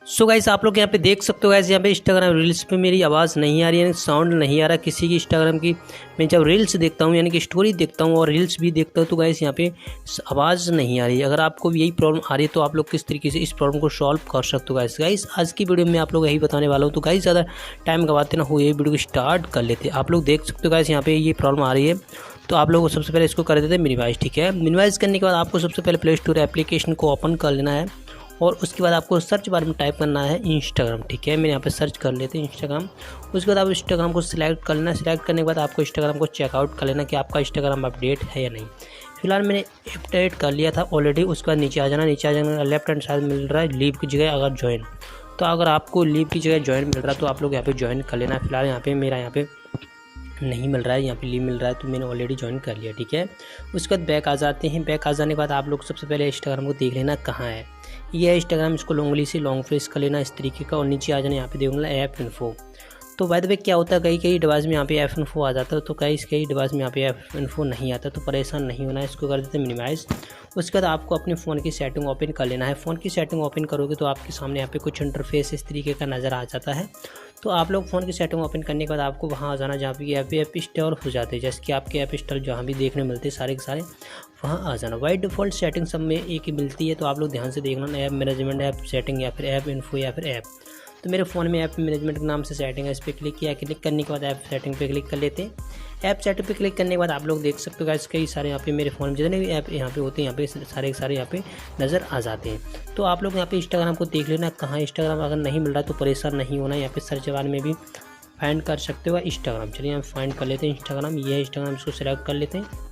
So guys आप लोग यहाँ पे देख सकते हो गाइस, यहाँ पे इंस्टाग्राम रील्स पे मेरी आवाज़ नहीं आ रही है, यानी साउंड नहीं आ रहा किसी की इंस्टाग्राम की। मैं जब रील्स देखता हूँ यानी कि स्टोरी देखता हूँ और रील्स भी देखता हूँ तो गाइस यहाँ पे आवाज़ नहीं आ रही है। अगर आपको भी यही प्रॉब्लम आ रही है तो आप लोग किस तरीके से इस प्रॉब्लम को सॉल्व कर सकते हो गाइस आज की वीडियो में आप लोग यही बताने वाला हूँ। तो गाइस ज़्यादा टाइम गवाते ना हो, ये वीडियो को स्टार्ट कर लेते। आप लोग देख सकते हो गाइस यहाँ पे ये प्रॉब्लम आ रही है, तो आप लोग सबसे पहले इसको कर देते हैं मिनिमाइज। ठीक है, मिनिमाइज करने के बाद आपको सबसे पहले प्ले स्टोर एप्लीकेशन को ओपन कर लेना है और उसके बाद आपको सर्च बार में टाइप करना है इंस्टाग्राम। ठीक है, मैंने यहाँ पे सर्च कर लेते हैं इंस्टाग्राम। उसके बाद आप इंस्टाग्राम को सिलेक्ट कर लेना। सिलेक्ट करने के बाद आपको इंस्टाग्राम को चेकआउट कर लेना कि आपका इंस्टाग्राम अपडेट है या नहीं। फिलहाल मैंने अपडेट कर लिया था ऑलरेडी। उसके बाद नीचे आ जाना। नीचे आ जाना, लेफ्ट हैंड साइड मिल रहा है लीव की जगह अगर ज्वाइन, तो अगर आपको लीव की जगह ज्वाइन मिल रहा है तो आप लोग यहाँ पे ज्वाइन कर लेना। फिलहाल यहाँ पे मेरा यहाँ पे नहीं मिल रहा है, यहाँ पे लीव मिल रहा है तो मैंने ऑलरेडी ज्वाइन कर लिया। ठीक है, उसके बाद बैक आ जाते हैं। बैक आ जाने के बाद आप लोग सबसे पहले इंस्टाग्राम को देख लेना कहाँ है ये है इंस्टाग्राम। इसको लॉन्गली से लॉन्ग प्रेस कर लेना इस तरीके का और नीचे आ जाना। यहाँ पे देखना ऐप इन्फो। तो बाय द वे क्या होता है, कई डिवाइस में यहाँ पे ऐप इन्फो आ जाता है, तो कई डिवाइस में यहाँ पे ऐप इन्फो नहीं आता, तो परेशान नहीं होना है। इसको कर देते हैं मिनिमाइज। उसके बाद आपको अपने फ़ोन की सेटिंग ओपन कर लेना है। फ़ोन की सेटिंग ओपन करोगे तो आपके सामने यहाँ पे कुछ इंटरफेस इस तरीके का नज़र आ जाता है। तो आप लोग फ़ोन की सेटिंग ओपन करने के बाद आपको वहाँ आ जाना जहाँ पे ऐप इंस्टॉल हो जाते हैं, जैसे कि आपके ऐप इंस्टॉल जहाँ भी देखने मिलते हैं सारे के सारे वहाँ आ जाना। बाई डिफ़ॉल्ट सेटिंग सब में एक ही मिलती है, तो आप लोग ध्यान से देखना ऐप मैनेजमेंट, ऐप सेटिंग या फिर ऐप इन्फो या फिर ऐप। तो मेरे फ़ोन में ऐप मैनेजमेंट के नाम से सेटिंग है, इस पर क्लिक किया। क्लिक करने के बाद ऐप सेटिंग पे क्लिक कर लेते हैं। ऐप सेटिंग पे क्लिक करने के बाद आप लोग देख सकते हो गाइस कई सारे यहाँ पे मेरे फ़ोन में जितने भी ऐप यहाँ पे होते हैं यहाँ पे सारे के सारे यहाँ पे नज़र आ जाते हैं। तो आप लोग यहाँ पे इंस्टाग्राम को देख लेना कहाँ इंस्टाग्राम अगर नहीं मिल रहा तो परेशान नहीं होना। यहाँ पे सर्च बार में भी फाइंड कर सकते हो इंस्टाग्राम। चलिए हम फाइंड कर लेते हैं इंस्टाग्राम। ये है इंस्टाग्राम, इसको सिलेक्ट कर लेते हैं।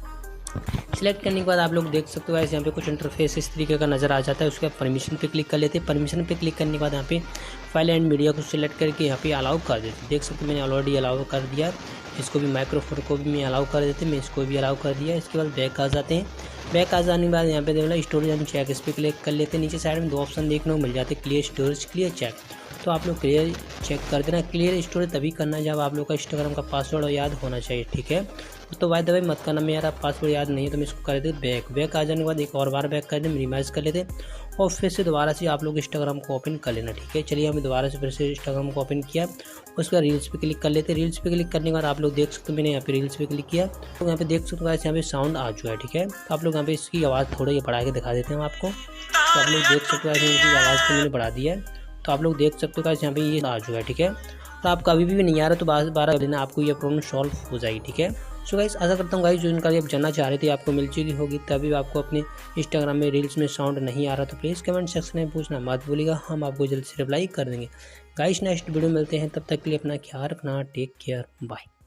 सिलेक्ट करने के बाद आप लोग देख सकते हो गाइस यहाँ पे कुछ इंटरफेस इस तरीके का नज़र आ जाता है। उसके बाद परमिशन पे क्लिक कर लेते हैं। परमिशन पे क्लिक करने के बाद यहाँ पे फाइल एंड मीडिया को सिलेक्ट करके यहाँ पे अलाउ कर देते हैं। देख सकते हैं मैंने ऑलरेडी अलाउ कर दिया। इसको भी माइक्रोफोन को भी मैं अलाउ कर देते हैं, मैं इसको भी अलाउ कर दिया। इसके बाद बैक आ जाते हैं। बैक आ जाने के बाद यहाँ पे देखना स्टोरेज एंड चेक, इस पर क्लिक कर लेते हैं। नीचे साइड में दो ऑप्शन देखने को मिल जाते हैं, क्लियर स्टोरेज, क्लियर चेक। तो आप लोग क्लियर चेक कर देना। क्लियर स्टोरेज तभी करना है जब आप लोग का इंस्टाग्राम का पासवर्ड याद होना चाहिए। ठीक है, तो बाय द वे मत करना मेरा पासवर्ड याद नहीं है, तो मैं इसको कर देते बैक। बैक आ जाने के बाद एक और बार बैक कर दें, मिनिमाइज कर लेते और फिर से दोबारा से आप लोग इंस्टाग्राम को ओपन कर लेना। ठीक है, चलिए हमें दोबारा से फिर से इंस्टाग्राम को ओपन किया। उसके बाद रील्स पे क्लिक कर लेते। रील्स पे क्लिक करने के बाद आप लोग देख सकते हो मैंने यहाँ पे रील्स पे क्लिक किया तो यहाँ पे देख सकते हो यहाँ पे साउंड आ चुका है। ठीक है, तो आप लोग यहाँ पे इसकी आवाज़ थोड़ा बढ़ा के दिखा देते हैं आपको। तो आप लोग देख सकते हो इसकी आवाज़ को मैंने बढ़ा दिया है, तो आप लोग देख सकते हो यहाँ पे ये आ चुका है। ठीक है, तो आपका अभी भी नहीं आ रहा तो 12 देना, आपको ये प्रॉब्लम सॉल्व हो जाएगी। ठीक है, सो गाइस आशा करता हूँ गाइस जो जानकारी आप जानना चाह रहे थे आपको मिल चुकी होगी। तभी आपको अपने इंस्टाग्राम में रील्स में साउंड नहीं आ रहा तो प्लीज़ कमेंट सेक्शन में पूछना मत भूलिएगा, हम आपको जल्द से रिप्लाई कर देंगे। गाइस नेक्स्ट वीडियो मिलते हैं, तब तक के लिए अपना ख्याल रखना। Take care, bye.